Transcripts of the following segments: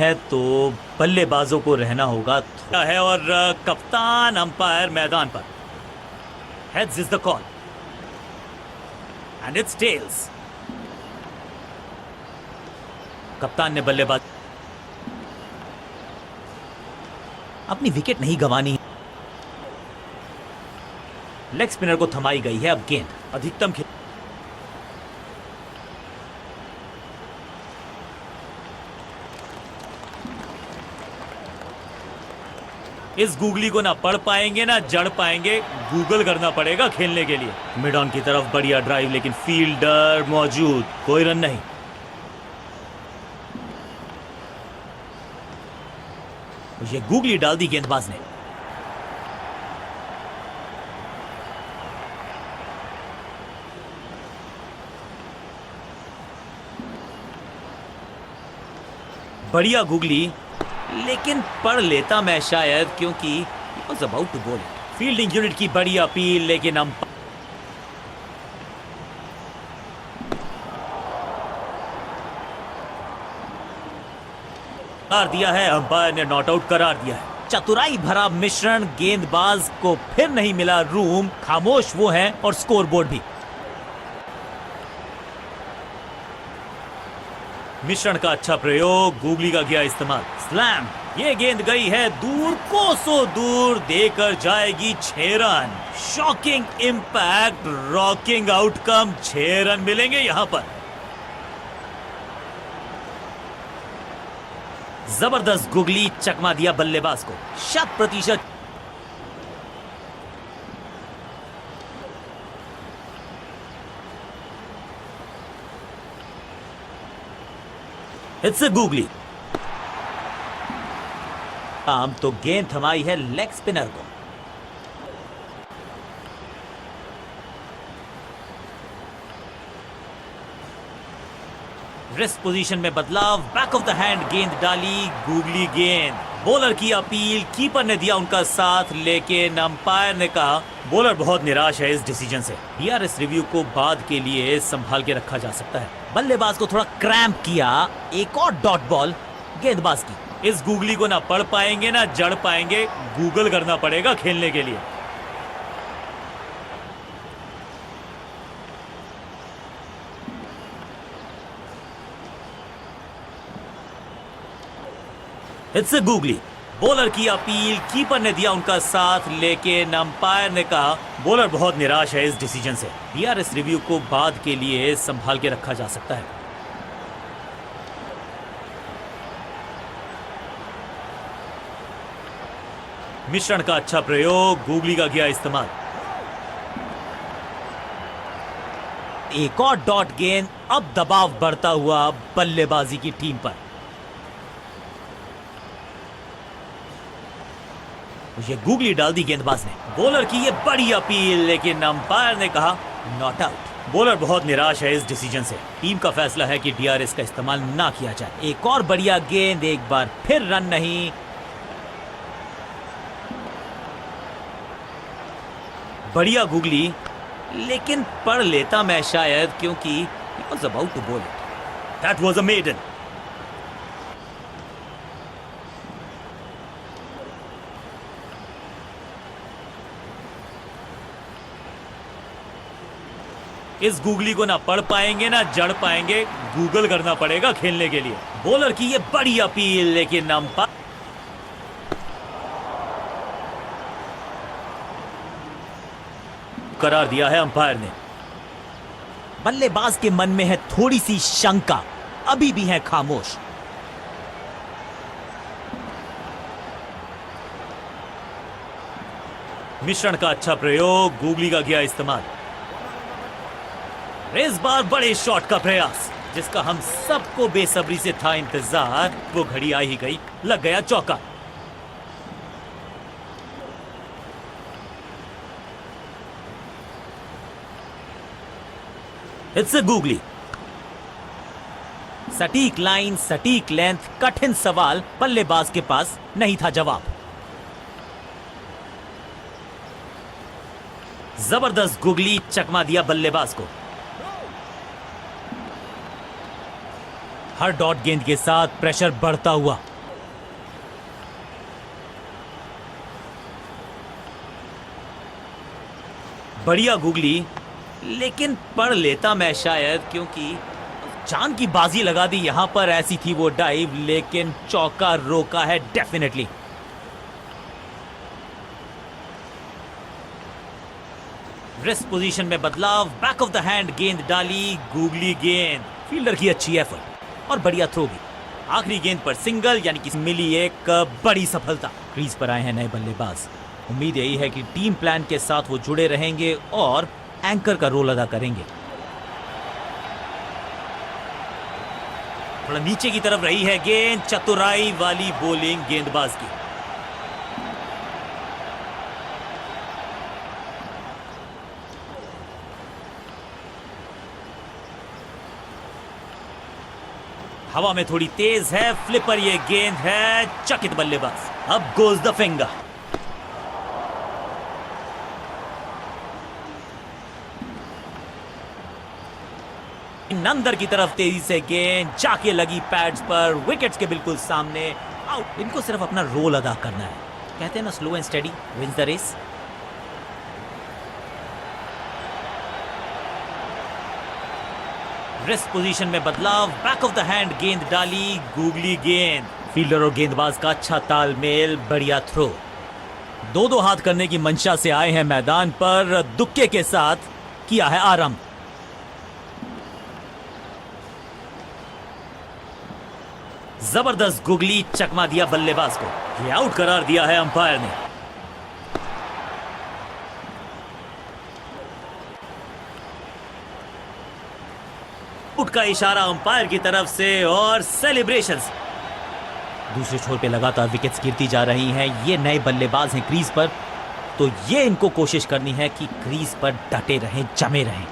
है तो बल्लेबाजों को रहना होगा थोड़ा है। और कप्तान अंपायर मैदान पर। Heads is the call and it's tails. कप्तान ने बल्लेबाज अपनी विकेट नहीं गंवानी। लेग स्पिनर को थमाई गई है अब गेंद। अधिकतम खेल इस गूगली को ना पढ़ पाएंगे ना जड़ पाएंगे, गूगल करना पड़ेगा खेलने के लिए। मिड ऑन की तरफ बढ़िया ड्राइव, लेकिन फील्डर मौजूद, कोई रन नहीं। ये गूगली डाल दी गेंदबाज ने। बढ़िया गूगली, लेकिन पढ़ लेता मैं शायद, क्योंकि he was about to bowl it। Fielding unit की बड़ी अपील, लेकिन करार दिया है अंपायर ने, नॉट आउट करार दिया है। चतुराई भरा मिश्रण, गेंदबाज को फिर नहीं मिला रूम, खामोश वो हैं और स्कोरबोर्ड भी। मिश्रण का अच्छा प्रयोग, गूगली का किया इस्तेमाल। स्लैम, ये गेंद गई है दूर, कोसों दूर, देकर जाएगी 6 run. Shocking impact, rocking outcome, 6 run मिलेंगे यहां पर। जबरदस्त गूगली, चकमा दिया बल्लेबाज को। 100%। It's a googly. आम तो गेंद थमाई है लेग स्पिनर को। रेस्ट पोजीशन में बदलाव, बैक ऑफ द हैंड गेंद डाली, गूगली गेंद। बॉलर की अपील, कीपर ने दिया उनका साथ, लेकिन अंपायर ने कहा बॉलर बहुत निराश है इस डिसीजन से। डीआरएस रिव्यू को बाद के लिए संभाल के रखा जा सकता है। बल्लेबाज को थोड़ा क्रैम्प किया, एक और डॉट बॉल गेंदबाज की। इस गूगली को ना पढ़ पाएंगे ना जड़ पाएंगे, गूगल करना पड़ेगा खेलने के लिए। It's a googly. बॉलर की अपील, कीपर ने दिया उनका साथ, लेकिन अंपायर ने कहा बॉलर बहुत निराश है इस डिसीजन से। डीआरएस रिव्यू को बाद के लिए संभाल के रखा जा सकता है। मिश्रण का अच्छा प्रयोग, गूगली का किया इस्तेमाल। एक और डॉट गेंद, अब दबाव बढ़ता हुआ बल्लेबाजी की टीम पर। ये गूगली डाल दी गेंदबाज ने। बॉलर की ये बड़ी अपील, लेकिन अंपायर ने कहा नॉट आउट। बॉलर बहुत निराश है इस डिसीजन से। टीम का फैसला है कि डीआरएस का इस्तेमाल ना किया जाए। एक और बढ़िया गेंद, एक बार फिर रन नहीं। बढ़िया गूगली, लेकिन पढ़ लेता मैं शायद, क्योंकि he was about to bowl it। That was a maiden। इस गूगली को ना पढ़ पाएंगे ना जड़ पाएंगे, गूगल करना पड़ेगा खेलने के लिए। बॉलर की ये बड़ी अपील, लेकिन अंपायर करार दिया है अंपायर ने। बल्लेबाज के मन में है थोड़ी सी शंका, अभी भी है खामोश। मिश्रण का अच्छा प्रयोग, गूगली का किया इस्तेमाल। इस बार बड़े शॉट का प्रयास, जिसका हम सबको बेसब्री से था इंतजार, वो घड़ी आ ही गई, लग गया चौका। It's a googly. सटीक लाइन, सटीक लेंथ, कठिन सवाल, बल्लेबाज के पास नहीं था जवाब। जबरदस्त गूगली, चकमा दिया बल्लेबाज को। हर डॉट गेंद के साथ प्रेशर बढ़ता हुआ। बढ़िया गूगली, लेकिन पढ़ लेता मैं शायद, क्योंकि जान की बाजी लगा दी यहां पर। ऐसी थी वो डाइव, लेकिन चौका रोका है डेफिनेटली। रिस्ट पोजीशन में बदलाव, बैक ऑफ द हैंड गेंद डाली, गूगली गेंद, फील्डर की अच्छी एफर्ट और बढ़िया थ्रो भी। आखिरी गेंद पर सिंगल, यानी कि मिली एक बड़ी सफलता। क्रीज पर आए हैं नए बल्लेबाज। उम्मीद यही है कि टीम प्लान के साथ वो जुड़े रहेंगे और एंकर का रोल अदा करेंगे। थोड़ा नीचे की तरफ रही है गेंद, चतुराई वाली बॉलिंग गेंदबाज की। हवा में थोड़ी तेज है, फ्लिपर ये गेंद है, चकित बल्लेबाज। अब गोज द फिंगर। अंदर की तरफ तेजी से गेंद जाके लगी पैड्स पर, विकेट्स के बिल्कुल सामने, आउट। इनको सिर्फ अपना रोल अदा करना है। कहते हैं ना, slow and steady wins the race. Rest position में बदलाव, बैक ऑफ द हैंड गेंद डाली, गूगली गेंद, फील्डर और गेंदबाज का अच्छा तालमेल, बढ़िया थ्रो। दो हाथ करने की मंशा से आए हैं मैदान पर, दुक्के के साथ किया है आरंभ। जबरदस्त गुगली, चकमा दिया बल्लेबाज को। ये आउट करार दिया है अंपायर ने। आउट का इशारा अंपायर की तरफ से और सेलिब्रेशंस। दूसरे छोर पे लगातार विकेट्स गिरती जा रही हैं। ये नए बल्लेबाज हैं क्रीज पर, तो ये इनको कोशिश करनी है कि क्रीज पर डटे रहें, जमे रहें।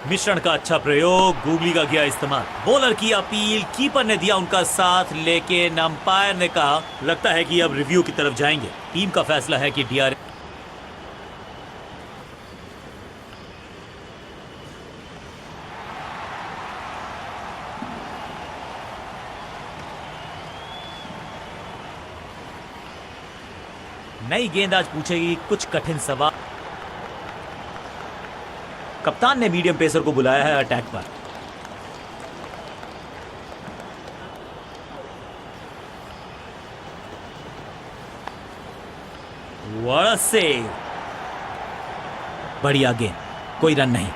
मिश्रण का अच्छा प्रयोग, गूगली का किया इस्तेमाल। बॉलर की अपील, कीपर ने दिया उनका साथ, लेकिन अंपायर ने कहा लगता है कि अब रिव्यू की तरफ जाएंगे। टीम का फैसला है कि डीआर नई गेंद आज पूछेगी कुछ कठिन सवाल। कप्तान ने मीडियम पेसर को बुलाया है अटैक पर। व्हाट अ सेव, बढ़िया गेंद, कोई रन नहीं।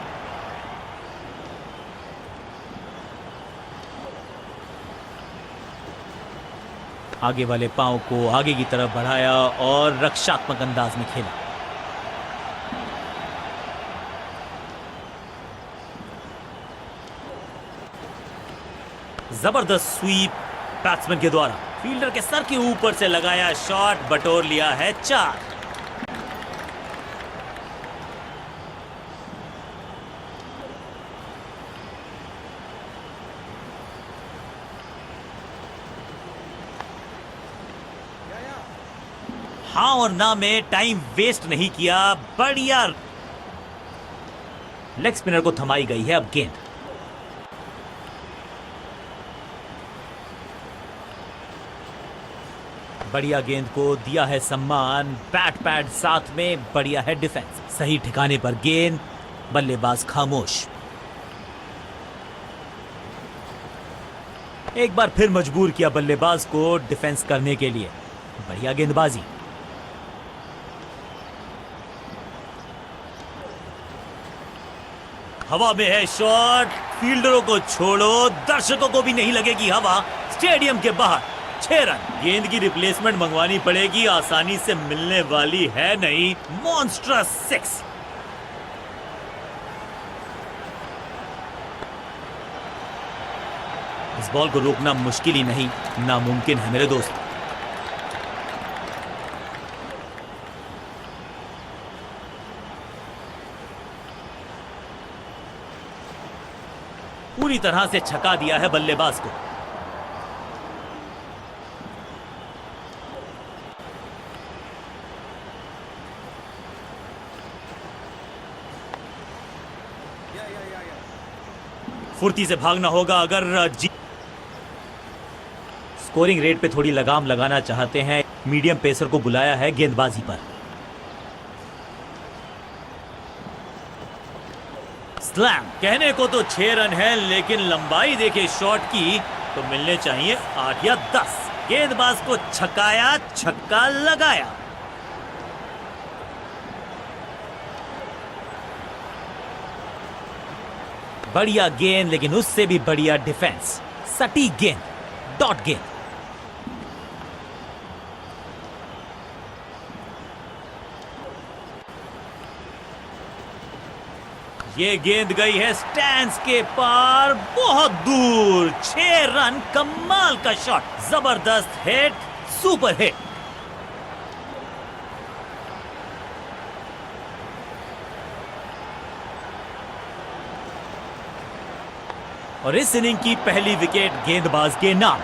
आगे वाले पांव को आगे की तरफ बढ़ाया और रक्षात्मक अंदाज में खेला। जबरदस्त स्वीप बैट्समैन के द्वारा, फील्डर के सर के ऊपर से लगाया शॉट, बटोर लिया है 4। हाँ और ना में टाइम वेस्ट नहीं किया, बढ़िया। लेग स्पिनर को थमाई गई है अब गेंद। बढ़िया गेंद को दिया है सम्मान, बैट पैड साथ में, बढ़िया है डिफेंस। सही ठिकाने पर गेंद, बल्लेबाज खामोश। एक बार फिर मजबूर किया बल्लेबाज को डिफेंस करने के लिए, बढ़िया गेंदबाजी। हवा में है शॉट, फील्डरों को छोड़ो, दर्शकों को भी नहीं लगेगी हवा। स्टेडियम के बाहर 6 रन। गेंद की रिप्लेसमेंट मंगवानी पड़ेगी, आसानी से मिलने वाली है नहीं। मॉन्स्ट्रस 6। इस बॉल को रोकना मुश्किल ही नहीं, नामुमकिन है मेरे दोस्त। पूरी तरह से छका दिया है बल्लेबाज को। फुर्ती से भागना होगा अगर स्कोरिंग रेट पे थोड़ी लगाम लगाना चाहते हैं। मीडियम पेसर को बुलाया है गेंदबाजी पर। स्लैम। कहने को तो 6 रन है, लेकिन लंबाई देखे शॉट की तो मिलने चाहिए 8 या 10। गेंदबाज को छकाया, छक्का लगाया। बढ़िया गेंद, लेकिन उससे भी बढ़िया डिफेंस। सटीक गेंद, डॉट गेंद। ये गेंद गई है स्टैंड्स के पार, बहुत दूर। 6 रन, कमाल का शॉट, जबरदस्त हिट, सुपर हिट। और इस इनिंग की पहली विकेट गेंदबाज के नाम।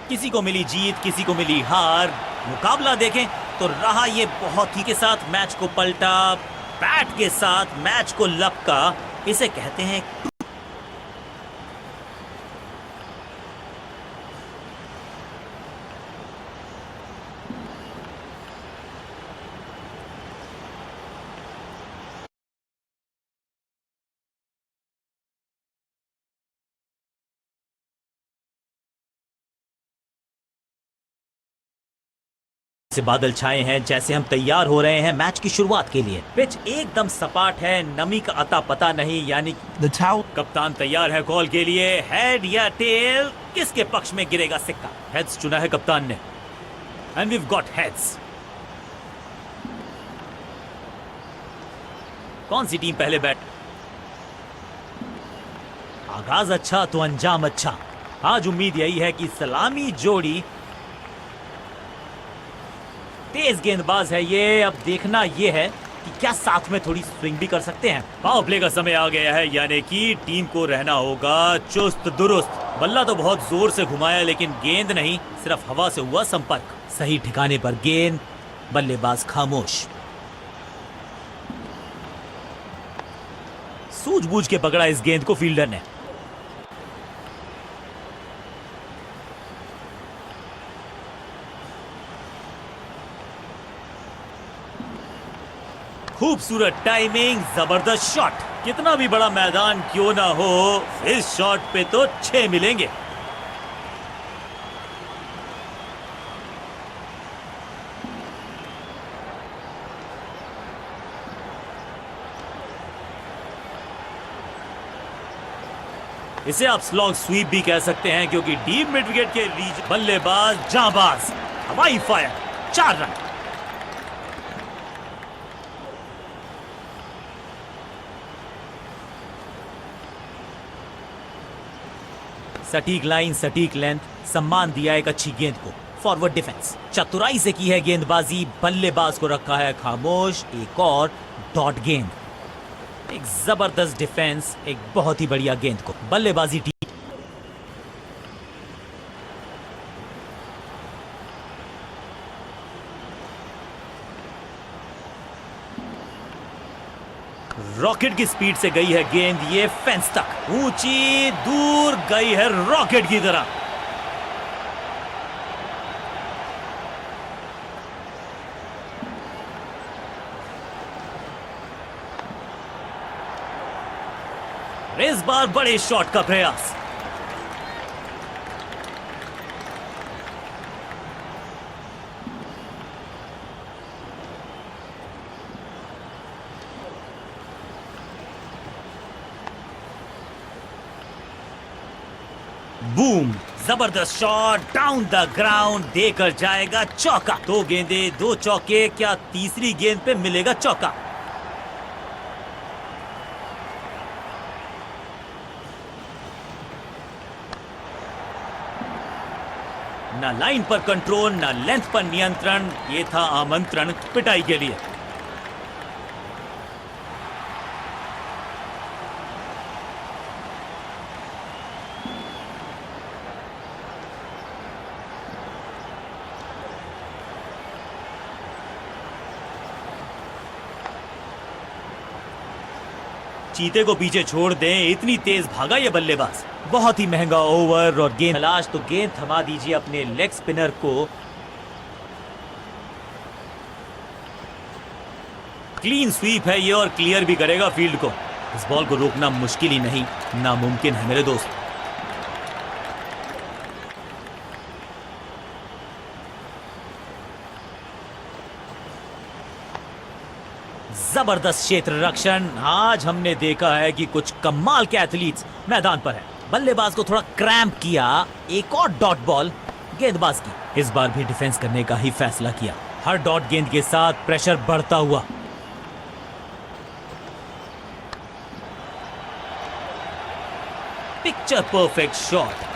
किसी को मिली जीत, किसी को मिली हार। मुकाबला देखें तो रहा ये बहुत ही के साथ मैच को पलटा, बैट के साथ मैच को लपका। इसे कहते हैं से बादल छाए हैं, जैसे हम तैयार हो रहे हैं मैच की शुरुआत के लिए। पिच एकदम सपाट है, नमी का अता पता नहीं, यानी कप्तान तैयार है कॉल के लिए। हेड या टेल, किसके पक्ष में गिरेगा सिक्का? हेड्स चुना है कप्तान ने, एंड वीव गॉट हेड्स। कौन सी टीम पहले बैट? आगाज अच्छा तो अंजाम अच्छा। आज उम्मीद यही है कि सलामी जोड़ी, तेज गेंदबाज है ये। अब देखना ये है कि क्या साथ में थोड़ी स्विंग भी कर सकते हैं। पावर प्ले का समय आ गया है, यानी कि टीम को रहना होगा चुस्त दुरुस्त। बल्ला तो बहुत जोर से घुमाया, लेकिन गेंद नहीं, सिर्फ हवा से हुआ संपर्क। सही ठिकाने पर गेंद, बल्लेबाज खामोश। सूझबूझ के पकड़ा इस गेंद को फील्डर ने। खूबसूरत टाइमिंग, जबरदस्त शॉट। कितना भी बड़ा मैदान क्यों ना हो, इस शॉट पे तो 6 मिलेंगे। इसे आप स्लॉग स्वीप भी कह सकते हैं, क्योंकि डीप मिड विकेट के रीच बल्लेबाज जांबाज, हवाई फायर, 4 रन। सटीक लाइन, सटीक लेंथ, सम्मान दिया एक अच्छी गेंद को। फॉरवर्ड डिफेंस, चतुराई से की है गेंदबाजी, बल्लेबाज को रखा है खामोश। एक और डॉट गेंद, एक जबरदस्त डिफेंस, एक बहुत ही बढ़िया गेंद को बल्लेबाजी टीम। रॉकेट की स्पीड से गई है गेंद, ये फेंस तक, ऊंची दूर गई है रॉकेट की तरह। इस बार बड़े शॉट का प्रयास। बूम, जबरदस्त शॉट, डाउन द ग्राउंड, देकर जाएगा चौका। 2 गेंदे 2 चौके, क्या तीसरी गेंद पे मिलेगा चौका? ना लाइन पर कंट्रोल, ना लेंथ पर नियंत्रण, ये था आमंत्रण पिटाई के लिए। चीते को पीछे छोड़ दें, इतनी तेज भागा ये बल्लेबाज। बहुत ही महंगा ओवर और गेंद तलाश, तो गेंद थमा दीजिए अपने लेग स्पिनर को। क्लीन स्वीप है ये और क्लियर भी करेगा फील्ड को। इस बॉल को रोकना मुश्किल ही नहीं, नामुमकिन है मेरे दोस्त। जबरदस्त क्षेत्र रक्षण। आज हमने देखा है कि कुछ कमाल के एथलीट्स मैदान पर हैं। बल्लेबाज को थोड़ा क्रैम्प किया, एक और डॉट बॉल गेंदबाज की। इस बार भी डिफेंस करने का ही फैसला किया। हर डॉट गेंद के साथ प्रेशर बढ़ता हुआ। Picture perfect shot.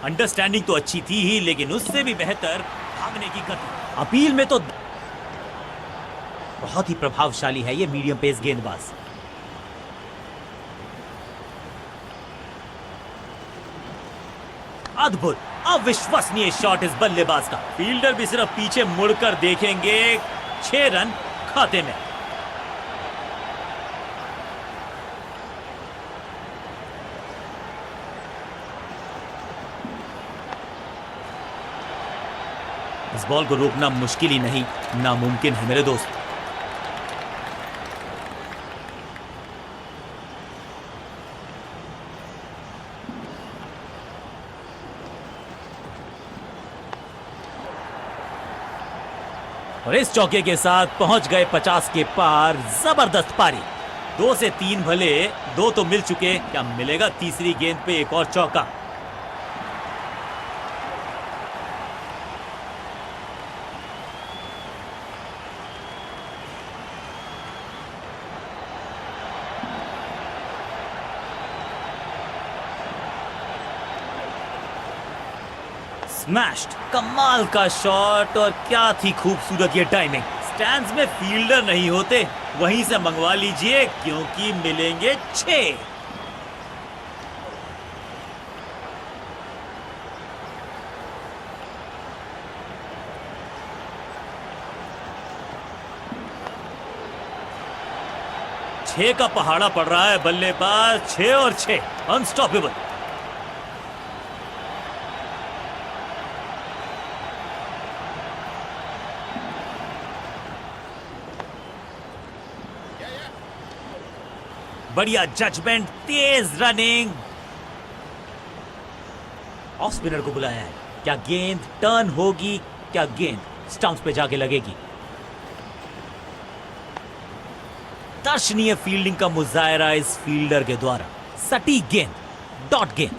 अंडरस्टैंडिंग तो अच्छी थी ही, लेकिन उससे भी बेहतर भागने की गति। अपील में तो बहुत ही प्रभावशाली है ये मीडियम पेस गेंदबाज। अद्भुत, अविश्वसनीय शॉट इस बल्लेबाज का। फील्डर भी सिर्फ पीछे मुड़कर देखेंगे। 6 रन खाते में। इस बॉल को रोकना मुश्किल ही नहीं, नामुमकिन है मेरे दोस्त। और इस चौके के साथ पहुंच गए 50 के पार। जबरदस्त पारी। 2 से 3 भले, 2 तो मिल चुके, क्या मिलेगा तीसरी गेंद पे एक और चौका। स्मैश्ड, कमाल का शॉट। और क्या थी खूबसूरत ये टाइमिंग। स्टैंड्स में फील्डर नहीं होते, वहीं से मंगवा लीजिए, क्योंकि मिलेंगे 6। छह का पहाड़ा पड़ रहा है बल्लेबाज। 6 और 6, अनस्टॉपेबल। बढ़िया जजमेंट, तेज रनिंग। ऑफ स्पिनर को बुलाया है। क्या गेंद टर्न होगी? क्या गेंद स्टंप्स पे जाके लगेगी? दर्शनीय फील्डिंग का मुजाहरा इस फील्डर के द्वारा। सटीक गेंद, डॉट गेंद।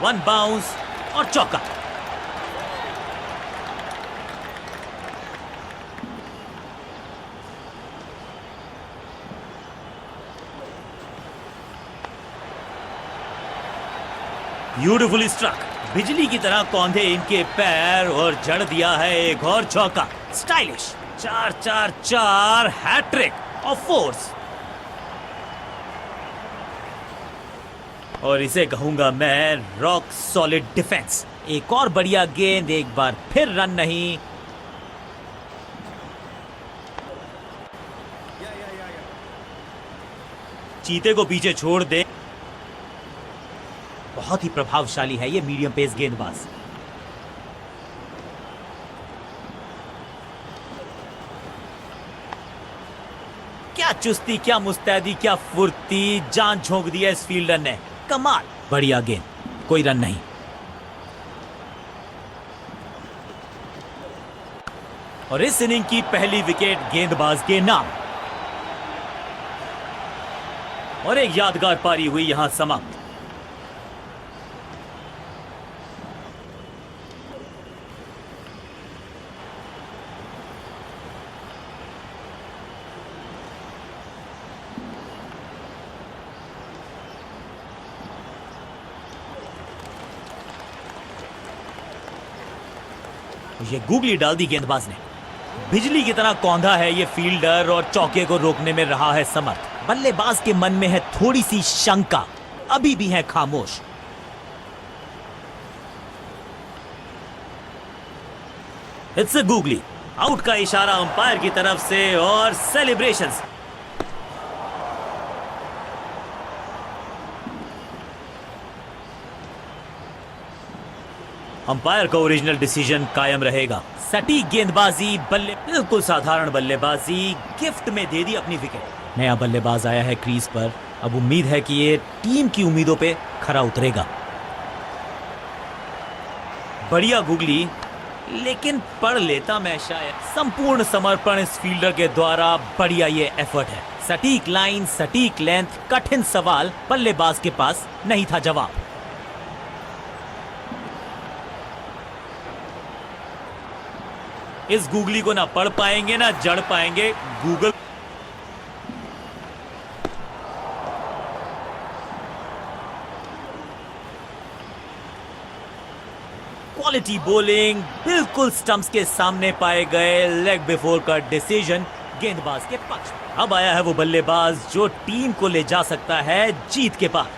वन बाउंस और चौका। Beautifully struck. बिजली की तरह कौंधे इनके पैर और जड़ दिया है एक और चौका। स्टाइलिश। 4-4-4 hat trick of fours. और इसे कहूंगा मैं रॉक सॉलिड डिफेंस। एक और बढ़िया गेंद, एक बार फिर रन नहीं। चीते को पीछे छोड़ दे। बहुत ही प्रभावशाली है ये मीडियम पेस गेंदबाज। क्या चुस्ती, क्या मुस्तैदी, क्या फुर्ती, जान झोंक दिया इस फील्डर ने। कमाल। बढ़िया गेंद, कोई रन नहीं। और इस इनिंग की पहली विकेट गेंदबाज के नाम। और एक यादगार पारी हुई यहां समाप्त। ये गूगली डाल दी गेंदबाज ने। बिजली की तरह कौंधा है ये फील्डर और चौके को रोकने में रहा है समर्थ। बल्लेबाज के मन में है थोड़ी सी शंका, अभी भी है खामोश। It's a googly. आउट का इशारा अंपायर की तरफ से और सेलिब्रेशंस। अंपायर का ओरिजिनल डिसीजन कायम रहेगा। सटीक गेंदबाजी, बिल्कुल साधारण बल्लेबाजी, गिफ्ट में दे दी अपनी विकेट। नया बल्लेबाज आया है क्रीज पर, अब उम्मीद है कि ये टीम की उम्मीदों पे खरा उतरेगा। बढ़िया गूगली, लेकिन पढ़ लेता मैं शायद। संपूर्ण समर्पण इस फील्डर के द्वारा, बढ़िया ये एफर्ट है। सटीक लाइन, सटीक लेंथ, कठिन सवाल, बल्लेबाज के पास नहीं था जवाब। इस गूगली को ना पढ़ पाएंगे ना जड़ पाएंगे। गूगल क्वालिटी बॉलिंग, बिल्कुल स्टंप्स के सामने पाए गए। लेग बिफोर का डिसीजन गेंदबाज के पक्ष। अब आया है वो बल्लेबाज जो टीम को ले जा सकता है जीत के पार।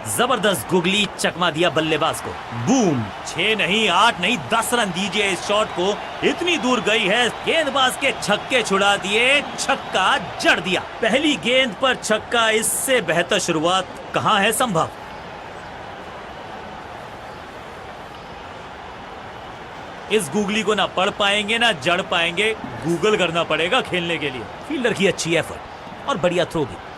जबरदस्त गुगली, चकमा दिया बल्लेबाज को। बूम! 6 नहीं, 8 नहीं, 10 रन दीजिए इस शॉट को। इतनी दूर गई है, गेंदबाज के छक्के छुड़ा दिए, छक्का जड़ दिया। पहली गेंद पर छक्का, इससे बेहतर शुरुआत कहां है संभव। इस गूगली को ना पढ़ पाएंगे ना जड़ पाएंगे। गूगल करना पड़ेगा खेलने के लिए। फील्डर की अच्छी एफर्ट और बढ़िया थ्रो भी।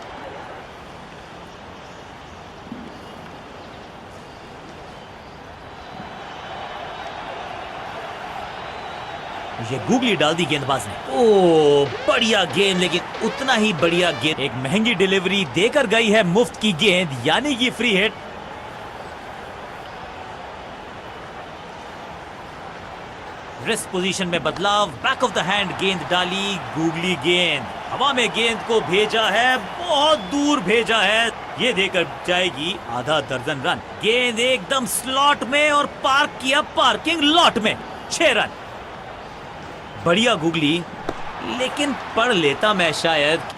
ये गूगली डाल दी गेंदबाज ने। ओ बढ़िया गेंद, लेकिन उतना ही बढ़िया गेंद। एक महंगी डिलीवरी देकर गई है मुफ्त की गेंद, यानी कि फ्री हिट। रिस्ट पोजीशन में बदलाव, बैक ऑफ द हैंड गेंद डाली, गूगली गेंद हवा में गेंद को भेजा है, बहुत दूर भेजा है। ये देकर जाएगी आधा दर्जन रन। गेंद एकदम स्लॉट में और पार्क किया पार्किंग लॉट में। 6 रन। बढ़िया गूगली, लेकिन पढ़ लेता मैं शायद।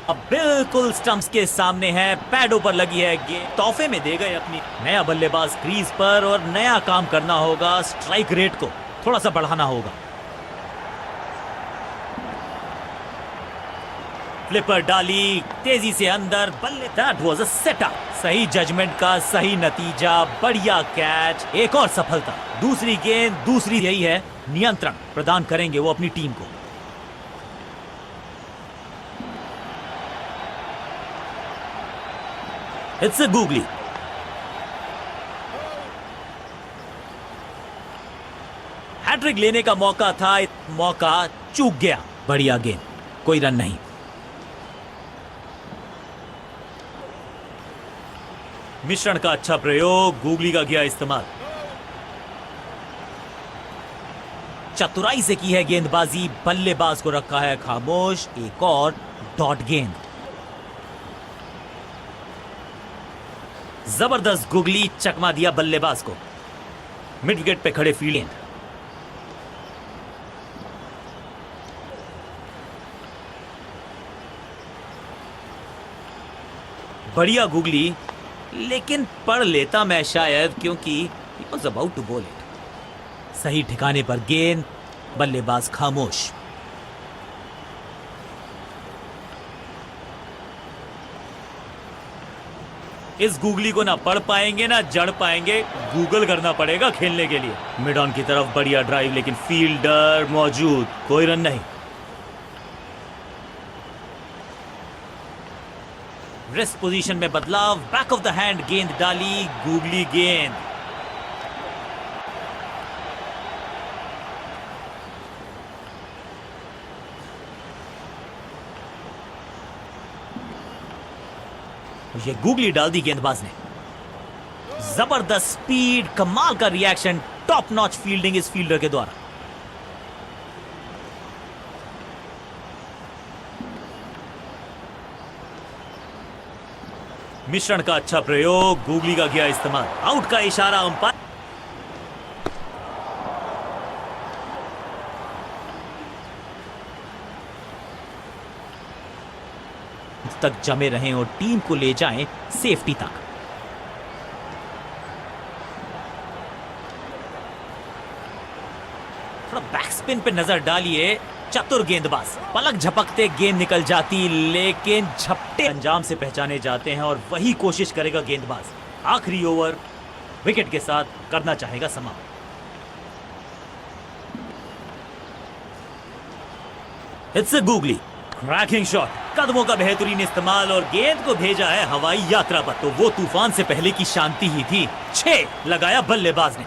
अब बिल्कुल स्टंप्स के सामने है, पैडों पर लगी है गेंद, तोहफे में दे गए अपनी। नया बल्लेबाज क्रीज पर और नया काम करना होगा। स्ट्राइक रेट को थोड़ा सा बढ़ाना होगा। फ्लिपर डाली, तेजी से अंदर, बल्ले। That was a setup. सही जजमेंट का सही नतीजा, बढ़िया कैच, एक और सफलता। दूसरी गेंद, दूसरी, यही है नियंत्रण प्रदान करेंगे वो अपनी टीम को। It's a googly. हैट्रिक लेने का मौका था, मौका चूक गया। बढ़िया गेंद, कोई रन नहीं। मिश्रण का अच्छा प्रयोग, गूगली का किया इस्तेमाल। चतुराई से की है गेंदबाजी, बल्लेबाज को रखा है खामोश। एक और डॉट गेंद। जबरदस्त गूगली, चकमा दिया बल्लेबाज को। मिड विकेट पे खड़े फील्ड। बढ़िया गूगली, लेकिन पढ़ लेता मैं शायद, क्योंकि he was about to bowl it। सही ठिकाने पर गेंद, बल्लेबाज खामोश। इस गूगली को ना पढ़ पाएंगे ना जड़ पाएंगे। गूगल करना पड़ेगा खेलने के लिए। मिड ऑन की तरफ बढ़िया ड्राइव, लेकिन फील्डर मौजूद, कोई रन नहीं। रेस्ट पोजीशन में बदलाव, बैक ऑफ द हैंड गेंद डाली, गूगली गेंद। ये गूगली डाल दी गेंदबाज ने। जबरदस्त स्पीड, कमाल का रिएक्शन, टॉप नॉच फील्डिंग इस फील्डर के द्वारा। मिश्रण का अच्छा प्रयोग, गूगली का किया इस्तेमाल, आउट का इशारा अंपायर तक जमे रहें और टीम को ले जाएं सेफ्टी तक। थोड़ा बैकस्पिन पे नजर डालिए, चतुर गेंदबाज, पलक झपकते गेंद निकल जाती, लेकिन झपटे अंजाम से पहचाने जाते हैं और वही कोशिश करेगा गेंदबाज। आखिरी ओवर विकेट के साथ करना चाहेगा समाप्त। It's a googly, cracking shot, कदमों का बेहतरीन इस्तेमाल और गेंद को भेजा है हवाई यात्रा पर। तो वो तूफान से पहले की शांति ही थी। 6 लगाया बल्लेबाज ने।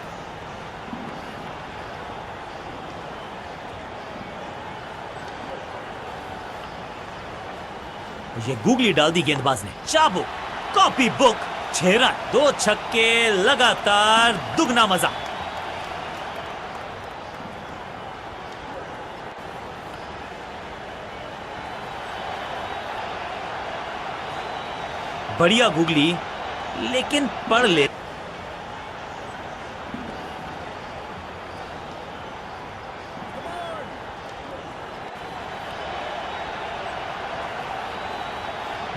ये गूगली डाल दी गेंदबाज ने, चाबुक, कॉपी बुक, 6 रन, 2 छक्के, लगातार दुगना मजा। बढ़िया गूगली, लेकिन पढ़ ले।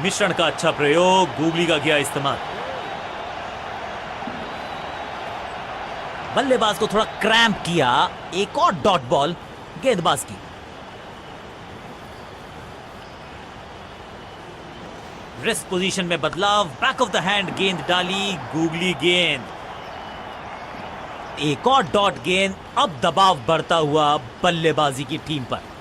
मिश्रण का अच्छा प्रयोग, गूगली का किया इस्तेमाल। बल्लेबाज को थोड़ा क्रैम्प किया, एक और डॉट बॉल गेंदबाज की। रेस्ट पोजीशन में बदलाव, बैक ऑफ द हैंड गेंद डाली, गूगली गेंद, एक और डॉट गेंद। अब दबाव बढ़ता हुआ बल्लेबाजी की टीम पर।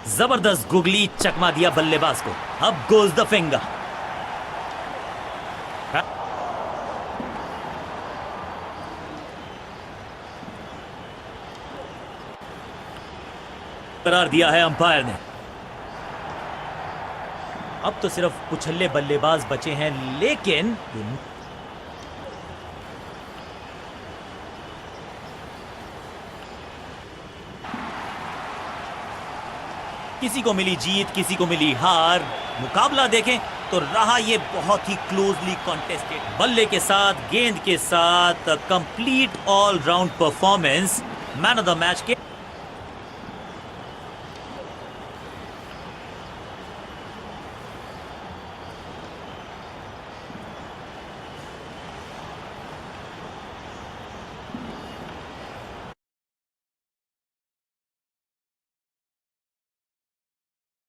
जबरदस्त गूगली, चकमा दिया बल्लेबाज को। अब गोज द फिंगर। करार दिया है अंपायर ने। अब तो सिर्फ उछल्ले बल्लेबाज बचे हैं, लेकिन किसी को मिली जीत, किसी को मिली हार। मुकाबला देखें तो रहा ये बहुत ही क्लोजली कॉन्टेस्टेड। बल्ले के साथ, गेंद के साथ complete all round performance. Man of the match के